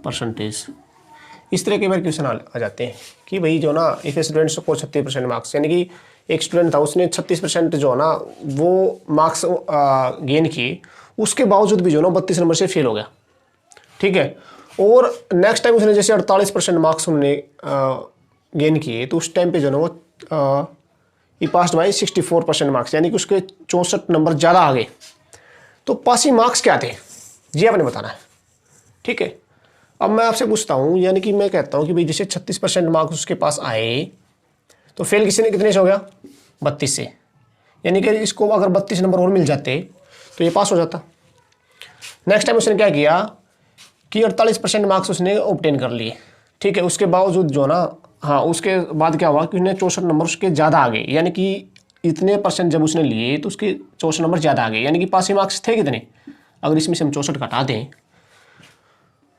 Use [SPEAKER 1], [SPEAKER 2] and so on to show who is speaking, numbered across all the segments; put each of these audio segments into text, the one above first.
[SPEAKER 1] Percentage. इस तरह के बार क्वेश्चन आ जाते हैं कि भाई जो ना इफ स्टूडेंट को 36% मार्क्स, यानी कि एक स्टूडेंट था उसने 36% जो है ना वो मार्क्स गेन किए, उसके बावजूद भी जो ना 32 नंबर से फेल हो गया। ठीक है। और नेक्स्ट टाइम उसने जैसे 48% मार्क्स उन्होंने गेन किए, तो उस टाइम पे जो ना वो ही पास बाई 64% मार्क्स, यानी कि उसके 64 नंबर ज़्यादा आ गए। तो पासिंग मार्क्स क्या थे ये आपने बताना है। ठीक है। अब मैं आपसे पूछता हूँ, यानी कि मैं कहता हूँ कि भाई जैसे 36% मार्क्स उसके पास आए, तो फेल कितने से हो गया? 32 से। यानी कि इसको अगर 32 नंबर और मिल जाते तो ये पास हो जाता। नेक्स्ट टाइम उसने क्या किया कि 48% मार्क्स उसने ऑब्टेन कर लिए। ठीक है। उसके बावजूद जो ना, हाँ, उसके बाद क्या हुआ कि उसने 64 नंबर उसके ज़्यादा आ गए, यानी कि इतने परसेंट जब उसने लिए तो उसके 64 नंबर ज़्यादा आ गए, यानी कि पासिंग मार्क्स थे कितने? अगर इसमें से हम 64 घटा दें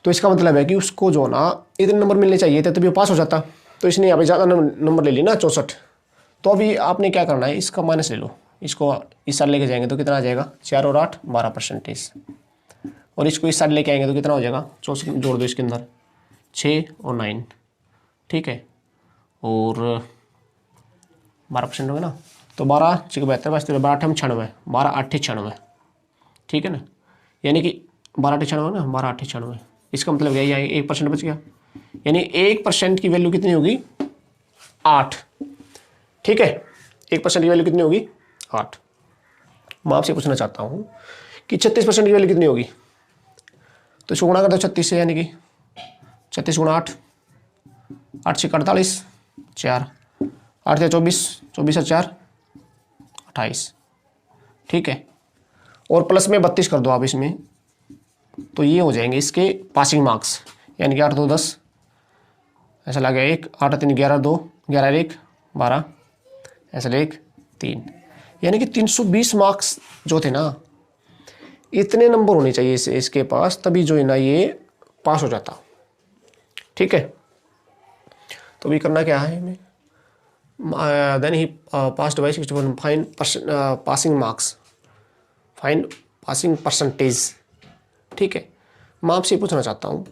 [SPEAKER 1] तो इसका मतलब है कि उसको जो ना इतने नंबर मिलने चाहिए थे तभी वो पास हो जाता। तो इसने यहाँ पे ज़्यादा नंबर ले ली ना, 64। तो अभी आपने क्या करना है, इसका माइनस ले लो, इसको इस साइड लेके जाएंगे तो कितना आ जाएगा? 4 और 8 12%। और इसको इस साइड लेके आएंगे तो कितना हो जाएगा? 64 जोड़ दो इसके अंदर, 6 और 9। ठीक है। और 12% हो गया ना, तो 12 6 72 बचते, 12 8 96, 12 8 96। ठीक है ना, यानी कि 12 8 96 ना, 12 8 96। इसका मतलब क्या है, 1% बच गया, यानी 1% की वैल्यू कितनी होगी? 8। ठीक है। 1% की वैल्यू कितनी होगी? 8। मैं आपसे पूछना चाहता हूँ कि 36% की वैल्यू कितनी होगी? तो इसको गुणा कर दो 36 से, यानी कि 36 गुणा 8, 8 से 48, 4, 8 से 24, 24 से 4 28। ठीक है। और प्लस में 32 कर दो आप इसमें, तो ये हो जाएंगे इसके पासिंग मार्क्स, यानी कि 8 2 10, ऐसा लगा 1, 8 3 11 2, 11 1 12, ऐसा 1 3, यानी कि 320 मार्क्स जो थे ना, इतने नंबर होने चाहिए इसके पास, तभी जो है ना ये पास हो जाता। ठीक है। तो भी करना क्या है हमें, then he passed by 61, fine passing marks, fine passing percentage. ठीक है। मैं आपसे पूछना चाहता हूँ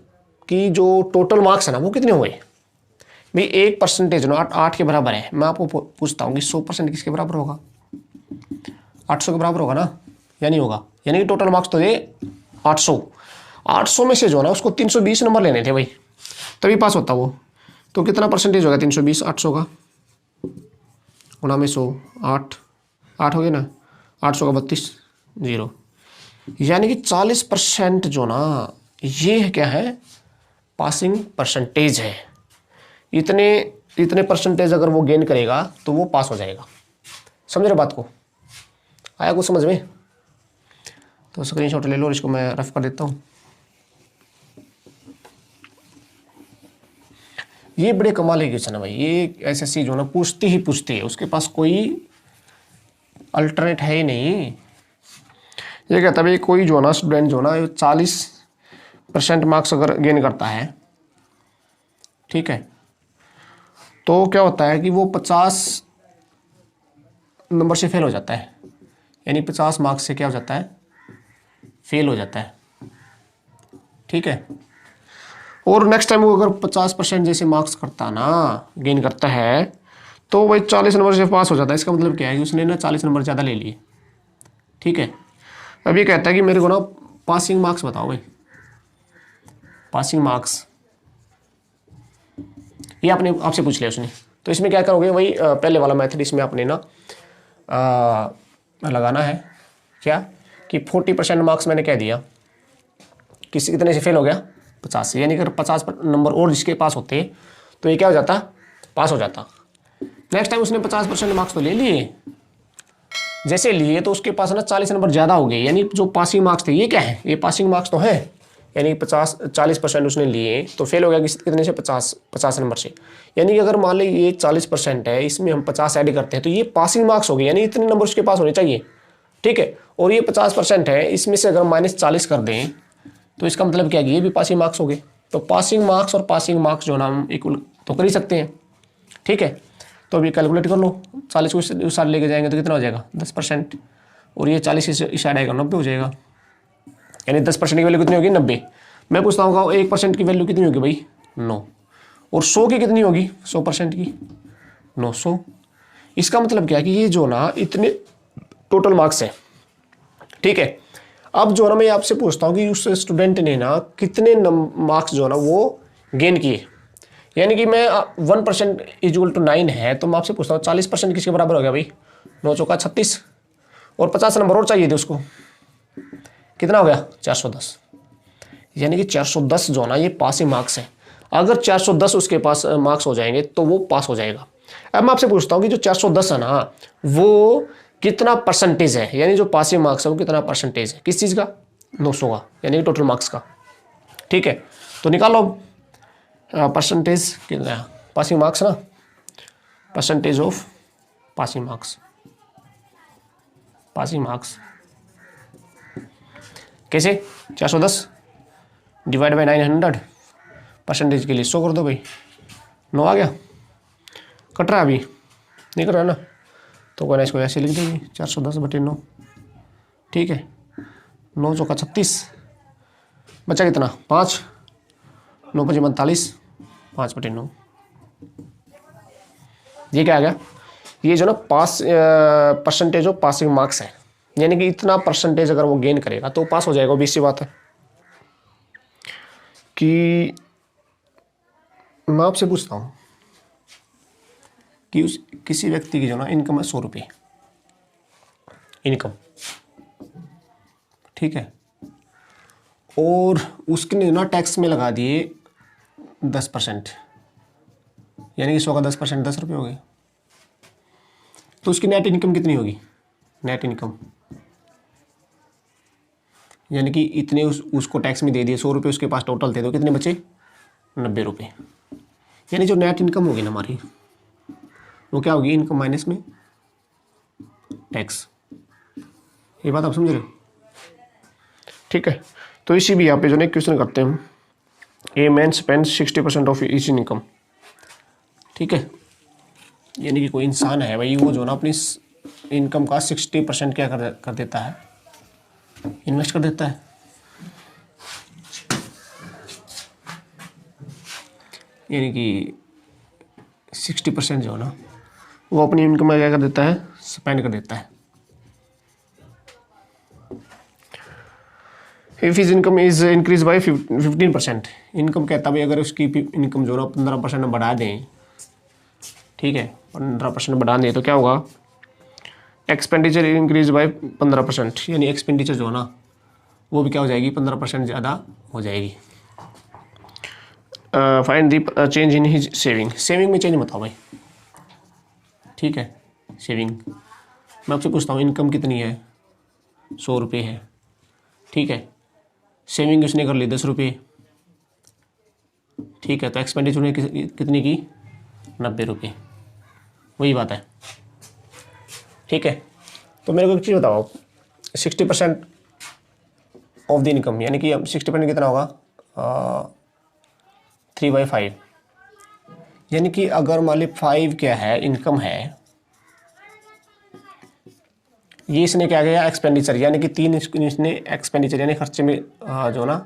[SPEAKER 1] कि जो टोटल मार्क्स है ना वो कितने हुए भाई? 1% ना 8 के बराबर है। मैं आपको पूछता हूँ कि 100% किसके बराबर होगा? 800 के बराबर होगा ना, या नहीं होगा? यानी कि टोटल मार्क्स तो ये 800, 800 में से जो ना उसको 320 नंबर लेने थे भाई, तभी पास होता वो। तो कितना परसेंटेज होगा 320 800 का? गुणा में 100, 8 8 हो गया ना, 800 का 32 0, यानी कि 40% जो ना ये क्या है? पासिंग परसेंटेज है। इतने इतने परसेंटेज अगर वो गेन करेगा तो वो पास हो जाएगा। समझ रहे बात को? आया कुछ समझ में? तो स्क्रीनशॉट ले लो और इसको मैं रफ कर देता हूँ। ये बड़े कमाल के क्वेश्चन है भाई, ये एसएससी जो ना पूछती है, उसके पास कोई अल्टरनेट है ही नहीं। ये कहता है भाई कोई जो ना स्टूडेंट जो ना 40% मार्क्स अगर गेन करता है, ठीक है, तो क्या होता है कि वो 50 नंबर से फेल हो जाता है, यानी 50 मार्क्स से क्या हो जाता है? फेल हो जाता है। ठीक है। और नेक्स्ट टाइम वो अगर 50% जैसे मार्क्स करता ना, गेन करता है, तो वही 40 नंबर से पास हो जाता है। इसका मतलब क्या है कि उसने ना 40 नंबर ज़्यादा ले लिए। ठीक है। अब ये कहता है कि मेरे को ना पासिंग मार्क्स बताओ भाई, पासिंग मार्क्स। ये आपने आपसे पूछ लिया उसने, तो इसमें क्या करोगे वही पहले वाला मेथड, इसमें आपने ना लगाना है क्या कि 40% मार्क्स मैंने कह दिया, कितने से फेल हो गया? 50 से, यानी अगर 50 नंबर और जिसके पास होते तो ये क्या हो जाता? पास हो जाता। नेक्स्ट टाइम उसने 50% मार्क्स तो ले लिए, जैसे लिए तो उसके पास ना 40 नंबर ज़्यादा हो गए, यानी जो पासिंग मार्क्स थे ये क्या है? ये पासिंग मार्क्स तो है, यानी 40% उसने लिए तो फेल हो गया कितने से? 50 नंबर से। यानी कि अगर मान ली ये 40% है, इसमें हम 50 ऐड करते हैं तो ये पासिंग मार्क्स हो गए, यानी इतने नंबर उसके पास होने चाहिए। ठीक है। और ये 50% है, इसमें से अगर -40 कर दें तो इसका मतलब क्या है? ये भी पासिंग मार्क्स हो गए। तो पासिंग मार्क्स और पासिंग मार्क्स जो ना हम इक्वल तो कर ही सकते हैं। ठीक है। तो अभी कैलकुलेट कर लो, 40 को उस साइड लेके जाएंगे तो कितना हो जाएगा? 10%, और ये 40 इस साइड आएगा 90 हो जाएगा, यानी 10% की वैल्यू कितनी होगी? 90। मैं पूछता हूँ 1% की वैल्यू कितनी होगी भाई 9, और 100 की कितनी होगी 100% की 900। इसका मतलब क्या है कि ये जो ना इतने टोटल मार्क्स है, ठीक है। अब जो ना मैं आपसे पूछता हूँ कि उस स्टूडेंट ने ना कितने मार्क्स जो ना वो गेन किए, यानी कि मैं 1% इक्वल टू 9 है, तो मैं आपसे पूछता हूँ 40% किसके बराबर हो गया भाई 9 चौका 36, और 50 नंबर और चाहिए थे उसको, कितना हो गया 410। यानी कि 410 जो ना ये पासिंग मार्क्स है। अगर 410 उसके पास मार्क्स हो जाएंगे तो वो पास हो जाएगा। अब मैं आपसे पूछता हूँ कि जो 410 है ना वो कितना परसेंटेज है, यानी जो पासिंग मार्क्स है वो कितना परसेंटेज है किस चीज़ का 900 का, यानी कि टोटल मार्क्स का, ठीक है। तो निकालो परसेंटेज कितना पासिंग मार्क्स ना, percentage of passing marks, passing marks कैसे 410 डिवाइड बाई 900, परसेंटेज के लिए 100 कर दो भाई, 9 आ गया, कट रहा है अभी नहीं कट रहा है ना, तो कहना इसको ऐसे लिख देंगे 410/9, ठीक है। 9 चौका 36, बचा कितना 5, 9 5 45, 5/9, ये क्या आ गया, ये जो ना पास परसेंटेज ऑफ पासिंग मार्क्स है, यानी कि इतना परसेंटेज अगर वो गेन करेगा तो पास हो जाएगा। obvious सी बात है कि मैं आपसे पूछता हूँ कि उस किसी व्यक्ति की जो ना इनकम है 100 रुपये इनकम, ठीक है, और उसने ना टैक्स में लगा दिए 10%, यानी कि 100 का 10% 10 रुपये हो गए, तो उसकी नेट इनकम कितनी होगी, नेट इनकम यानी कि इतने उसको टैक्स में दे दिए 100 रुपये उसके पास टोटल थे, तो कितने बचे 90 रुपये, यानी जो नेट इनकम होगी ना हमारी वो क्या होगी इनकम माइनस में टैक्स। ये बात आप समझ रहे हो, ठीक है। तो इसी भी यहाँ पे जो ना क्वेश्चन करते हैं, a man spend 60% of is income, ठीक है, यानी कि कोई इंसान है भाई वो जो ना अपनी इनकम का 60% क्या कर देता है इन्वेस्ट कर देता है, यानी कि 60% जो है ना वो अपनी इनकम में क्या कर देता है स्पेंड कर देता है। If his income is increase by 15%, income कहता भाई अगर उसकी इनकम जो ना 15% बढ़ा दें, ठीक है 15% बढ़ा दें तो क्या होगा एक्सपेंडिचर इंक्रीज बाय 15%, यानी एक्सपेंडिचर जो है ना वो भी क्या हो जाएगी 15% ज़्यादा हो जाएगी। Find the change in his saving, saving में चेंज बताओ भाई, ठीक है। सेविंग मैं आपसे पूछता हूँ इनकम कितनी है 100 रुपये है, ठीक है, सेविंग उसने कर ली 10 रुपये, ठीक है, तो एक्सपेंडिचर ने कितनी की 90 रुपये, वही बात है, ठीक है। तो मेरे को एक चीज़ बताओ 60% ऑफ द इनकम, यानी कि 60% कितना होगा 3/5, यानी कि अगर मान ली 5 क्या है इनकम है, ये इसने क्या किया एक्सपेंडिचर, यानी कि 3 इसने एक्सपेंडिचर यानी खर्चे में जो ना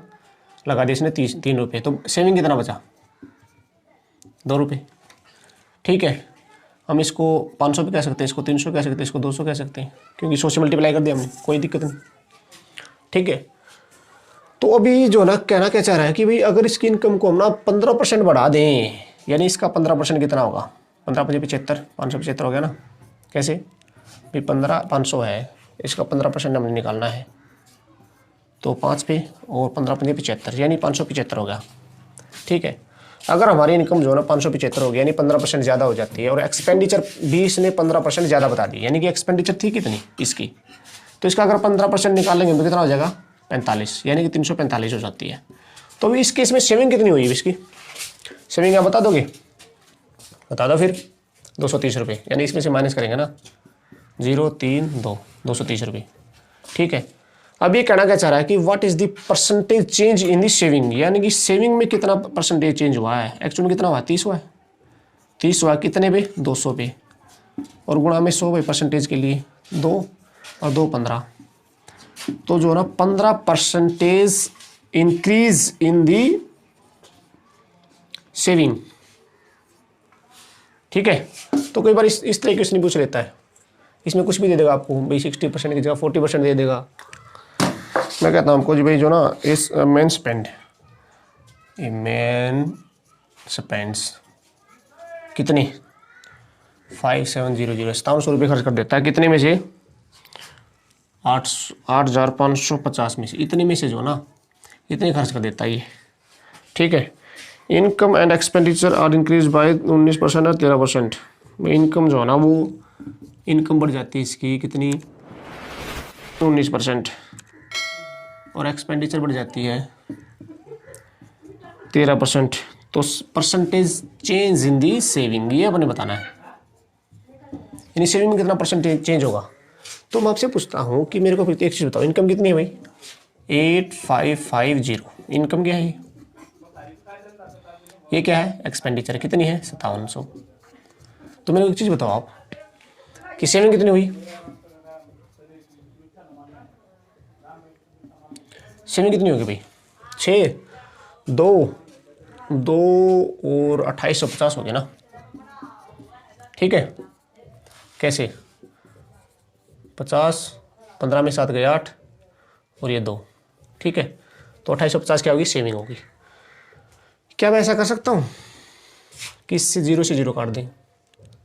[SPEAKER 1] लगा दिया इसने 3 रुपये, तो सेविंग कितना बचा 2 रुपये, ठीक है। हम इसको 500 भी कह सकते हैं, इसको 300 कह सकते हैं, इसको 200 कह सकते हैं, क्योंकि 100 से मल्टीप्लाई कर दिया हमने, कोई दिक्कत नहीं, ठीक है। तो अभी जो ना कहना क्या चाह रहा है कि भाई अगर इसकी इनकम को हम ना 15% बढ़ा दें, यानी इसका 15% कितना होगा 15 5 75, 575 हो गया ना, कैसे भाई 500 है, इसका 15% हमने निकालना है, तो 5 पे और 15 5 75, यानी 575 हो गया, ठीक है। अगर हमारी इनकम जो है ना 575 हो गया, यानी 15% ज़्यादा हो जाती है, और एक्सपेंडिचर भी इसने 15% ज़्यादा बता दी, यानी कि एक्सपेंडिचर थी कितनी इसकी, तो इसका अगर 15% निकालेंगे तो कितना हो जाएगा 45, यानी कि 345 हो जाती है। तो अभी इस केस में सेविंग कितनी हुई इसकी, सेविंग आप बता दोगे, बता दो फिर 230 रुपये, यानी इसमें से माइनस करेंगे ना 230 रुपये, ठीक है। अब ये कहना क्या चाह रहा है कि what is the percentage change in the saving, यानी कि सेविंग में कितना परसेंटेज चेंज हुआ है, एक्चुअल में कितना हुआ 30 हुआ है, 30 हुआ कितने पे 200 पे, और गुणा में 100 पे परसेंटेज के लिए 2 और 2 15, तो जो ना 15% इंक्रीज इन दी सेविंग। ठीक है, तो कई बार इस तरह क्वेश्चन पूछ लेता है, इसमें कुछ भी दे देगा आपको भाई, 60% की जगह 40% दे देगा। मैं कहता हूँ आपको जी भाई जो ना इस मैन स्पेंड, मैन स्पेंड्स कितनी 5700 ₹5700 खर्च कर देता है, कितने में से 8,550 में से, इतने में से जो ना इतने खर्च कर देता है ये। ठीक है, income and expenditure are increase by 19% और 13%। इनकम जो है ना वो इनकम बढ़ जाती है इसकी कितनी 19% और एक्सपेंडिचर बढ़ जाती है 13%। तो percentage change in the saving ये अपने बताना है, यानी सेविंग में कितना परसेंटेज चेंज होगा। तो मैं आपसे पूछता हूँ कि मेरे को फिर एक चीज़ बताओ, इनकम कितनी है भाई 8550, इनकम क्या है ये क्या है एक्सपेंडिचर कितनी है 5700। तो मेरे को एक चीज़ बताओ आप कि सेविंग कितनी हुई, सेविंग कितनी होगी भाई 6 2 और 2850 हो गया ना। ठीक है, कैसे 50 15 में 7 गए 8 और ये 2। ठीक है, तो 2850 क्या होगी सेविंग होगी। क्या मैं ऐसा कर सकता हूँ कि इससे 0 से 0 काट दें,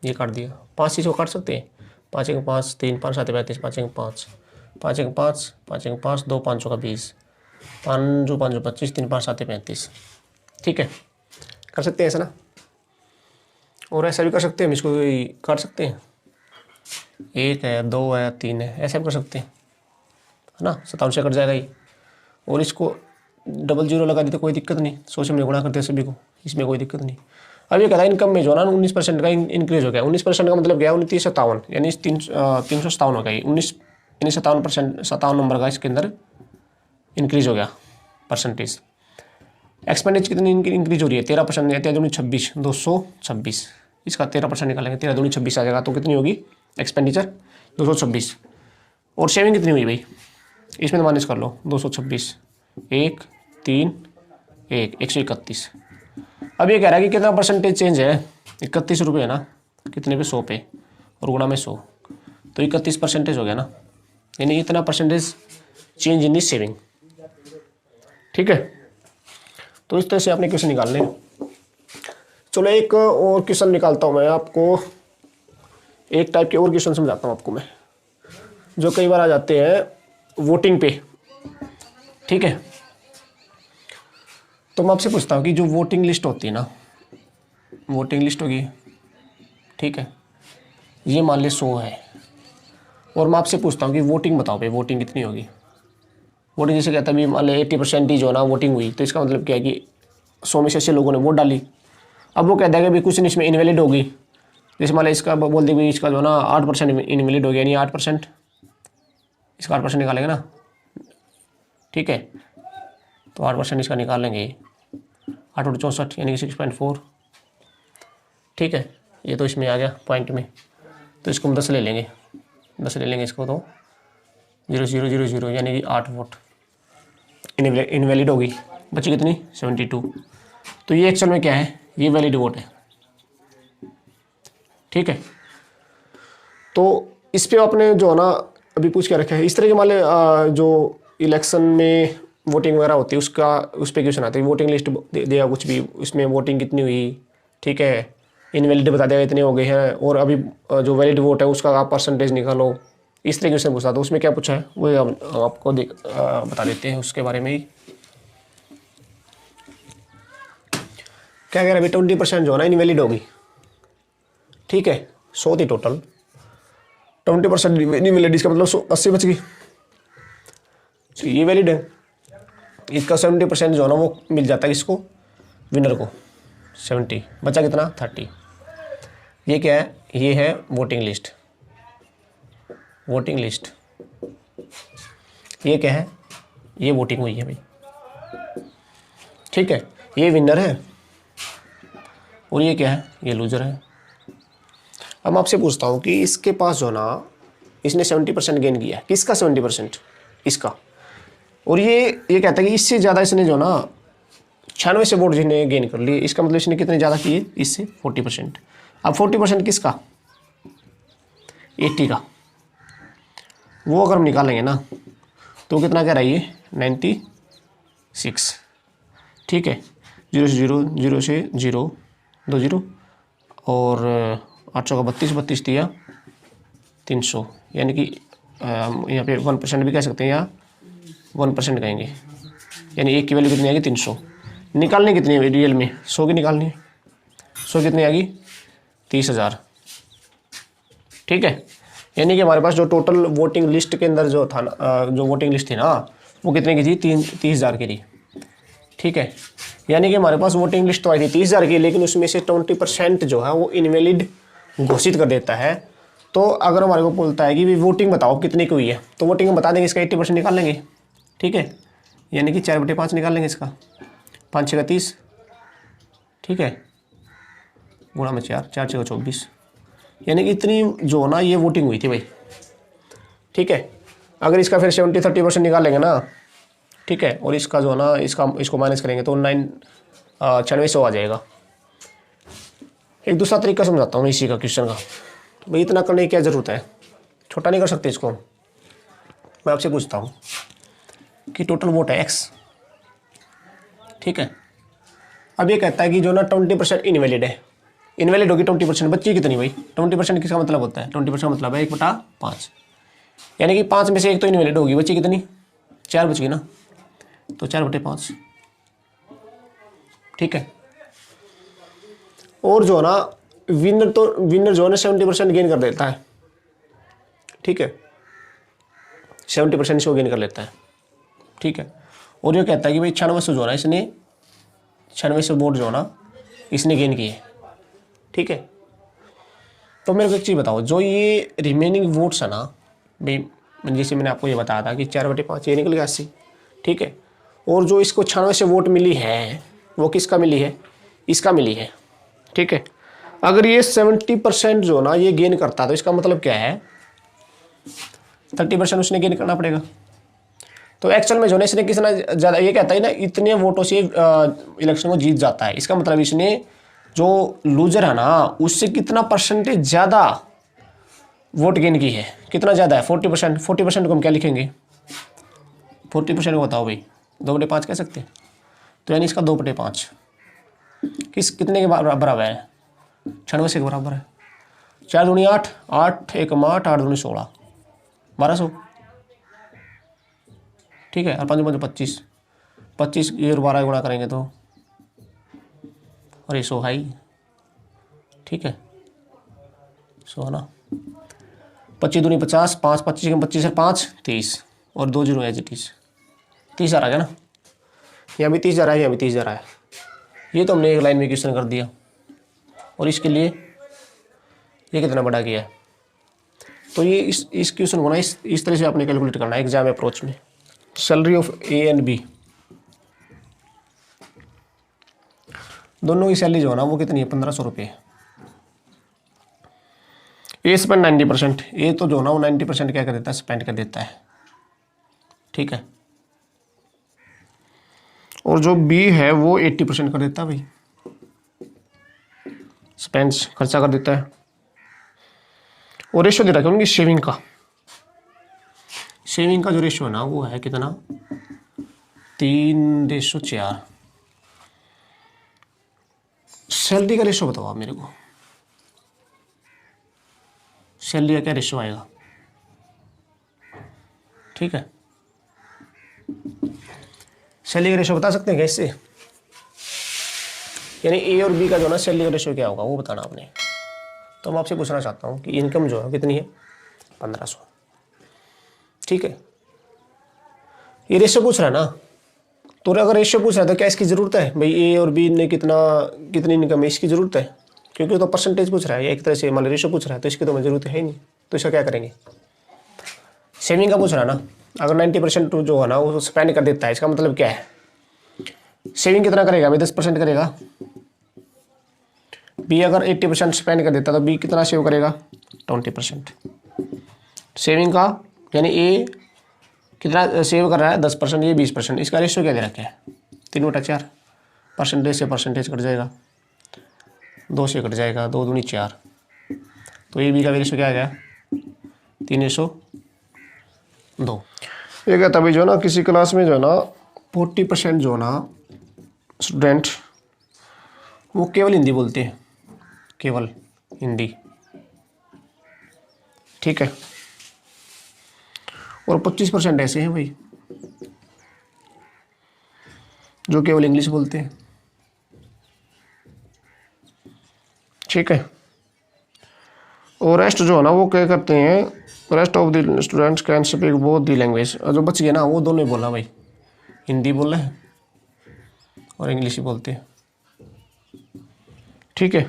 [SPEAKER 1] ये काट दिया, 5 चीज़ को काट सकते हैं, 5 1 5 3 5 7 35 5 1 5 5 1 5 5 1 5 2 5 का 20 5 5 25 3 5 7 35। ठीक है, कर सकते हैं ऐसा ना, और ऐसा भी कर सकते हैं, हम इसको काट सकते हैं 1 है 2 है 3 है, ऐसा भी कर सकते हैं है ना, 57 से कट जाएगा ये। और इसको 00 लगा दी तो कोई दिक्कत नहीं, 100 से हमने गुणा करते हैं सभी को, इसमें कोई दिक्कत नहीं। अब ये कहता है इनकम में जो है ना 19% का इंक्रीज हो गया, 19% का मतलब क्या है 2957, यानी 357 हो गया 19 यानी 57 नंबर का इसके अंदर इंक्रीज हो गया परसेंटेज। एक्सपेंडिचर कितनी इंक्रीज हो रही है 13%, 13 दूनी 26 226, इसका 13% निकालेंगे 13 दूनी 26 आ जाएगा, तो कितनी होगी एक्सपेंडिचर 226। और सेविंग कितनी हुई भाई इसमें तो माइनस कर लो 226 1 3 1 131। अब ये कह रहा है कि कितना परसेंटेज चेंज है 31 रुपये है ना, कितने पे 100 पे और गुणा में 100, तो 31% हो गया ना, यानी इतना percentage change in the saving. ठीक है, तो इस तरह से आपने क्वेश्चन निकालने। चलो एक और क्वेश्चन निकालता हूँ मैं आपको, एक टाइप के और क्वेश्चन समझाता हूँ आपको मैं, जो कई बार आ जाते हैं वोटिंग पे। ठीक है, तो मैं आपसे पूछता हूँ कि जो वोटिंग लिस्ट होती है ना, वोटिंग लिस्ट होगी, ठीक है, ये मान ले 100 है, और मैं आपसे पूछता हूँ कि वोटिंग बताओ भाई वोटिंग कितनी होगी। वोटिंग जैसे कहता है मान ले 80% ही जो ना वोटिंग हुई, तो इसका मतलब क्या है कि 100 में से 80 लोगों ने वोट डाली। अब वो कहता है कि भाई कुछ इसमें इनवैलिड होगी, जैसे मान लो इसका बोल देंगे इसका जो ना 8% इनवैलिड हो गया, यानी 8%, इसका 8% निकालेंगे ना। ठीक है, तो 8% इसका निकाल लेंगे 8 और 64 यानी कि 6.4। ठीक है, ये तो इसमें आ गया पॉइंट में, तो इसको हम 10 ले लेंगे, 10 ले लेंगे इसको, तो 0,000 यानी कि 8 वोट इनवैलिड होगी, बची कितनी 72। तो ये एक्चुअल में क्या है, ये वैलिड वोट है। ठीक है, तो इस पे आपने जो है ना अभी पूछ के रखा है, इस तरह के मान ले जो इलेक्शन में वोटिंग वगैरह होती है उसका उस पर क्वेश्चन आता है, वोटिंग लिस्ट दिया कुछ भी, उसमें वोटिंग कितनी हुई, ठीक है, इनवैलिड बता देगा इतने हो गए हैं, और अभी जो वैलिड वोट है उसका आप परसेंटेज निकालो, इस तरह क्वेश्चन पूछा। तो उसमें क्या पूछा है वो हम आपको बता देते हैं उसके बारे में ही। क्या कह रहा है, 20% जो है ना इनवैलिड होगी। ठीक है, 100 थी टोटल, 20% इनवैलिड, इसका मतलब 80 बच गई, तो ये वैलिड है। इसका 70% जो है ना वो मिल जाता है इसको विनर को, 70 बचा कितना 30। ये क्या है, ये है वोटिंग लिस्ट, वोटिंग लिस्ट ये क्या है, ये वोटिंग हुई है भाई। ठीक है, ये विनर है और ये क्या है, ये लूजर है। अब मैं आपसे पूछता हूँ कि इसके पास जो ना इसने 70% गेन किया, किसका 70%, इसका, और ये कहता है कि इससे ज़्यादा इसने जो ना 96 से वोट जिसने गेन कर लिए, इसका मतलब इसने कितने ज़्यादा किए इससे 40%। अब 40% किसका, 80 का, वो अगर हम निकालेंगे ना तो कितना कह रहा है ये 96। ठीक है, 0 से 0, 0 से 0, 2 0 और 800 का 32, 32 दिया 300, यानी कि यहाँ पे 1% भी कह सकते हैं या 1% कहेंगे, यानी एक की वैल्यू कितनी आएगी 300। निकालनी कितनी है रियल में, 100 की निकालनी है। 100 कितनी आ गई 30,000। ठीक है, यानी कि हमारे पास जो टोटल वोटिंग लिस्ट के अंदर जो था जो वोटिंग लिस्ट थी ना वो कितने की थी 30,000 की थी। ठीक है, यानी कि हमारे पास वोटिंग लिस्ट तो आई थी 30,000 की, लेकिन उसमें से 20% जो है वो इनवैलिड घोषित कर देता है। तो अगर हमारे को बोलता है कि भी वोटिंग बताओ कितनी की हुई है, तो वोटिंग हम बता देंगे, इसका 80% निकाल लेंगे। ठीक है, यानी कि 4/5 निकाल लेंगे इसका, 5 6 का 30। ठीक है, गुणा में 4, 4 6 का 24, यानी कि इतनी जो ना ये वोटिंग हुई थी भाई। ठीक है, अगर इसका फिर 70-30% निकालेंगे ना, ठीक है, और इसका जो है ना इसको माइनस करेंगे तो 9600 आ जाएगा। एक दूसरा तरीका समझाता हूँ मैं इसी का क्वेश्चन का। भाई इतना करने की क्या ज़रूरत है, छोटा नहीं कर सकते इसको। मैं आपसे पूछता हूँ कि टोटल वोट है x। ठीक है, अब ये कहता है कि जो ना 20% इनवैलिड है, इनवैलिड होगी 20%, बच्ची कितनी भाई 20% किसका मतलब होता है, 20% का मतलब है 1/5, यानी कि 5 में से एक तो इनवैलिड होगी, बच्ची कितनी 4 बच गई ना, तो 4/5। ठीक है, और जो ना विनर जो है ना 70% गेन कर देता है। ठीक है, 70% इसको गेन कर लेता है। ठीक है, और ये कहता है कि भाई 96 जो है ना इसने 96 वोट जो है ना इसने गेन किए। ठीक है, तो मेरे को एक चीज़ बताओ, जो ये रिमेनिंग वोट्स है ना भाई, जैसे मैंने आपको ये बताया था कि 4/5 ये निकल गया 80। ठीक है, और जो इसको 96 वोट मिली है वो किसका मिली है, इसका मिली है। ठीक है, अगर ये 70% जो ना ये गेन करता तो इसका मतलब क्या है 30% उसने गेन करना पड़ेगा। तो एक्चुअल में जो ना इसने कितना ज़्यादा, ये कहता है ना इतने वोटों से इलेक्शन को जीत जाता है, इसका मतलब इसने जो लूजर है ना उससे कितना परसेंटेज ज़्यादा वोट गेन की है, कितना ज़्यादा है 40%। 40% को हम क्या लिखेंगे, 40% को बताओ भाई 2/5 कह सकते हैं, तो यानी इसका 2/5 कितने के बराबर है 96 के बराबर है। 4 दूनी 8, 8 1 8, 8 दूनी 16, 1200। ठीक है, और 5 5 25, 25 और 12 गुणा करेंगे तो और ये 100 है। ठीक है, 100 ना, 25 दूनी 50, 5 25 के 25 है 5 30 और 2 0 एज इट इज 30,000 आ गया ना, यहाँ भी 30,000 है, यहाँ भी 30,000 है। ये तो हमने एक लाइन में क्वेश्चन कर दिया। और इसके लिए ये कितना बड़ा किया है, तो ये इस क्वेश्चन को ना इस तरह से आपने कैलकुलेट करना है एग्जाम अप्रोच में। Salary of A and B, दोनों की सैलरी जो है ना वो कितनी है 1500 रुपये। ए स्पेंड 90%, ए तो जो है ना वो 90% क्या कर देता है स्पेंड कर देता है। ठीक है, और जो बी है वो 80% कर देता है भाई, स्पेंड्स खर्चा कर देता है। और रेशियो दे रखा है उनकी शेविंग का, शेविंग का जो रेशियो है ना वो है कितना 3:4। सैलरी का रेशियो बताओ आप मेरे को, सैलरी का क्या रेशियो आएगा। ठीक है, सैलरी का रेशियो बता सकते हैं क्या इससे, यानी ए और बी का जो ना सैलरी का रेशियो क्या होगा वो बताना आपने। तो मैं आपसे पूछना चाहता हूँ कि इनकम जो है कितनी है 1500। ठीक है, ये रेशियो पूछ रहा है ना, तो अगर रेशियो पूछ रहा है तो क्या इसकी ज़रूरत है भाई ए और बी ने कितनी इनकम है, इसकी ज़रूरत है क्योंकि तो परसेंटेज पूछ रहा है, एक तरह से मान लो रेशियो पूछ रहा है तो इसकी तो हमें ज़रूरत है ही नहीं। तो इसका क्या करेंगे, सेविंग का पूछ रहा है ना, अगर 90% जो है ना वो स्पेंड कर देता है, इसका मतलब क्या है सेविंग कितना करेगा भाई 10% करेगा। बी अगर 80% स्पेंड कर देता तो बी कितना सेव करेगा 20%। सेविंग का यानी ए कितना सेव कर रहा है 10%, ये 20%, इसका रेशियो क्या दे रखा है 3/4, परसेंटेज से परसेंटेज कट जाएगा, 2 से कट जाएगा, 2 दूनी 4, तो ए बी का रेशियो क्या आ गया 3:2। ये कहता भाई जो है ना किसी क्लास में जो है ना 40% जो है ना स्टूडेंट वो केवल हिंदी बोलते हैं, केवल हिंदी, ठीक है, और 25% ऐसे हैं भाई जो केवल इंग्लिश बोलते हैं, ठीक है। और रेस्ट जो है ना वो क्या करते हैं, rest of the students can speak both the language, और जो बच गए ना वो दोनों ही बोला भाई, हिंदी बोला है और इंग्लिश ही बोलते हैं, ठीक है।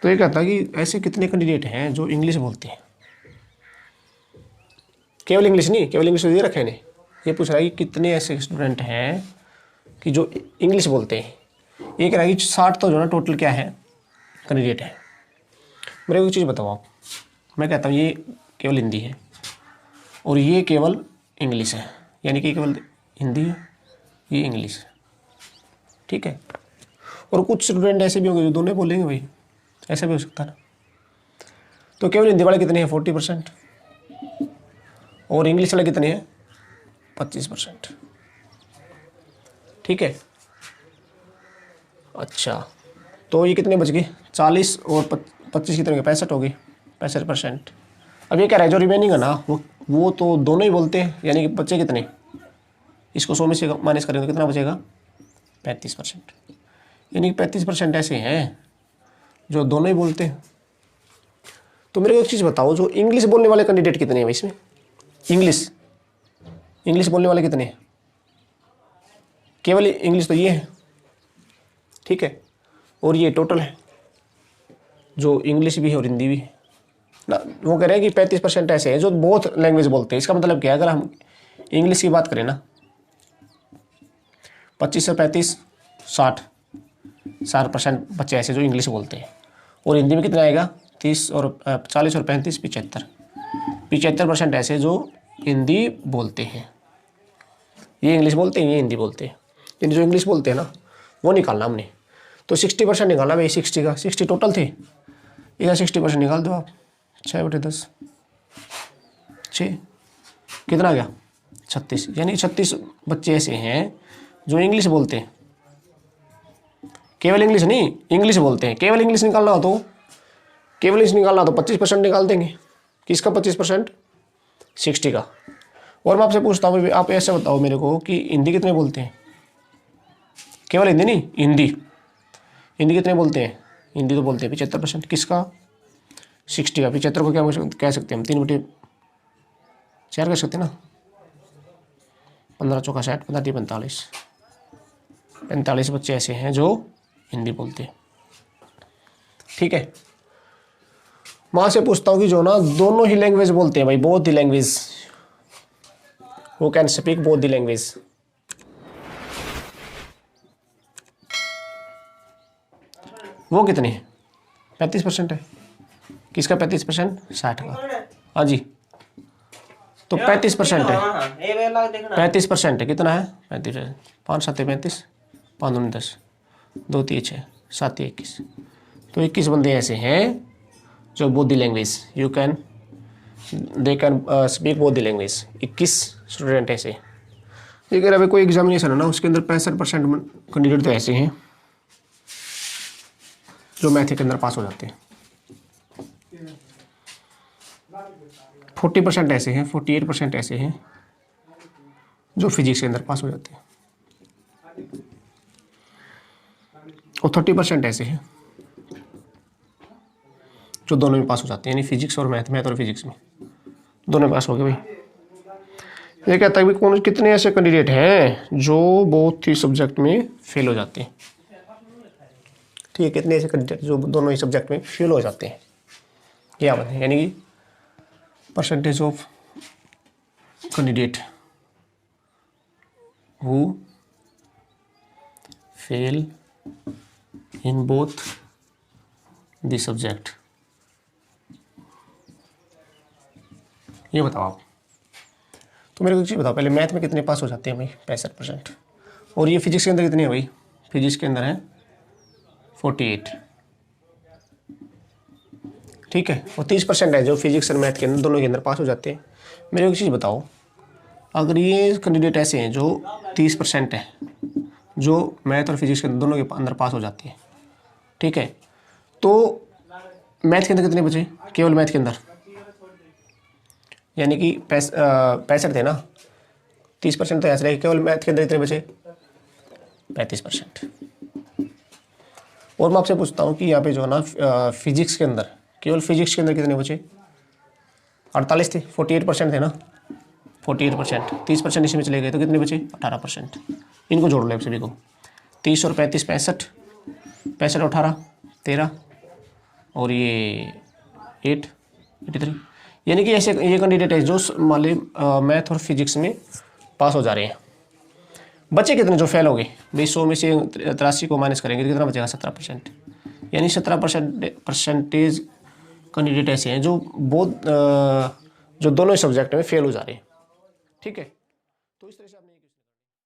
[SPEAKER 1] तो ये कहता है कि ऐसे कितने कैंडिडेट हैं जो इंग्लिश बोलते हैं, केवल इंग्लिश नहीं, केवल इंग्लिश ये रखे नहीं, ये पूछ रहा है कि कितने ऐसे स्टूडेंट हैं कि जो इंग्लिश बोलते हैं। ये कह रहा है कि 60 तो जो ना टोटल क्या है कैंडिडेट है। मेरे को एक चीज़ बताओ आप, मैं कहता हूँ ये केवल हिंदी है और ये केवल इंग्लिश है, यानी कि केवल हिंदी है, ये इंग्लिश है, ठीक है। और कुछ स्टूडेंट ऐसे भी होंगे जो दोनों बोलेंगे भाई, ऐसा भी हो सकता है ना। तो केवल हिंदी वाले कितने हैं 40%, और इंग्लिश वाले कितने हैं 25%, ठीक है। अच्छा, तो ये कितने बच गए 40 और 25 कितने हो गए 65 हो गए, 65%। अब ये कह रहा है जो रिमेनिंग है ना वो तो दोनों ही बोलते हैं, यानी कि बच्चे कितने, इसको 100 में से माइनस करेंगे तो कितना बचेगा 35%, यानी कि 35% ऐसे हैं जो दोनों ही बोलते हैं। तो मेरे को एक चीज़ बताओ, जो इंग्लिश बोलने वाले कैंडिडेट कितने हैं इसमें, इंग्लिश बोलने वाले कितने हैं, केवल इंग्लिश तो ये है, ठीक है, और ये टोटल है जो इंग्लिश भी है और हिंदी भी है ना। वो कह रहे हैं कि 35% ऐसे हैं जो बहुत लैंग्वेज बोलते हैं। इसका मतलब क्या है, अगर हम इंग्लिश की बात करें ना 25 से 35 60% बच्चे ऐसे जो इंग्लिश बोलते हैं, और हिंदी में कितना आएगा 30 और 40 और 35 75% ऐसे जो हिंदी बोलते हैं। ये इंग्लिश बोलते हैं, ये हिंदी बोलते हैं, यानी जो इंग्लिश बोलते हैं ना वो निकालना हमने। तो 60% निकालना भाई, 60 का 60 टोटल थे, इधर 60% निकाल दो आप, 6/10 6 कितना आ गया 36, यानी 36 बच्चे ऐसे हैं जो इंग्लिश बोलते हैं, केवल इंग्लिश नहीं इंग्लिश बोलते हैं। केवल इंग्लिश निकालना हो तो 25% निकाल देंगे। किसका 25%, 60 का। और मैं आपसे पूछता हूँ, आप ऐसे बताओ मेरे को कि हिंदी कितने बोलते हैं, केवल हिंदी नहीं, हिंदी कितने बोलते हैं, हिंदी तो बोलते हैं 75%। किसका 60 का। 75 को क्या कह सकते हैं हम 3/4 कह सकते हैं ना, 15 चौका 60, 15 45 बच्चे ऐसे हैं जो हिंदी बोलते हैं, ठीक है। माँ से पूछता हूँ कि जो ना दोनों ही लैंग्वेज बोलते हैं भाई, both the language, who can speak both the language, वो कितने हैं 35% है। किसका 35%, 60 का। हाँ जी, तो 35% है, 35% है, कितना है 35, 5 7 35, 5 9 10, 2 3 6 7 21, तो 21 बंदे ऐसे हैं जो both the language they can speak both the language. 21 student ऐसे। अगर अभी कोई एग्जामिनेशन है ना उसके अंदर 65% कैंडिडेट तो ऐसे हैं जो मैथ के अंदर पास हो जाते हैं, 40% ऐसे हैं, 48% ऐसे हैं जो फिजिक्स के अंदर पास हो जाते हैं, और 30% ऐसे हैं जो दोनों में पास हो जाते हैं, यानी फिजिक्स और मैथ और फिजिक्स में दोनों पास हो गए भाई। ये कहता है कि कौन कितने ऐसे कैंडिडेट हैं जो बहुत ही सब्जेक्ट में फेल हो जाते हैं, ठीक है, कितने ऐसे कैंडिडेट जो दोनों ही सब्जेक्ट में फेल हो जाते हैं, क्या बात है, यानी कि percentage of candidate who fail in both the subject ये बताओ आप। तो मेरे को एक चीज़ बताओ, पहले मैथ में कितने पास हो जाते हैं भाई? 65%। और ये फिजिक्स के अंदर कितने हैं भाई? फिजिक्स के अंदर है 48। ठीक है, और 30% है जो फिजिक्स और मैथ के अंदर, दोनों के अंदर पास हो जाते हैं। मेरे को एक चीज़ बताओ, अगर ये कैंडिडेट ऐसे हैं जो 30% है, जो मैथ और फिजिक्स के दोनों के अंदर पास हो जाती है, ठीक है, तो मैथ के अंदर कितने बचे? केवल मैथ के अंदर, यानी कि 65 थे ना, 30% तो ऐसे रहे, केवल मैथ के अंदर इतने बचे 35%। और मैं आपसे पूछता हूँ कि यहाँ पे जो है ना फिजिक्स के अंदर, केवल फिजिक्स के अंदर कितने बचे? 48 थे, 48% थे ना, 48%, 30% इसमें चले गए तो कितने बचे? 18%। इनको जोड़ लो सभी को, 30 और 35 65, 65 18 13, और ये 8 83। यानी कि ऐसे ये कैंडिडेट है जो मान ली मैथ और फिजिक्स में पास हो जा रहे हैं। बचे कितने जो फेल हो गए भाई? 100 में से 83 को माइनस करेंगे तो कितना बचेगा? 17%। यानी 17% कैंडिडेट ऐसे हैं जो बहुत जो दोनों सब्जेक्ट में फेल हो जा रहे हैं। ठीक है, तो इस तरह से आपने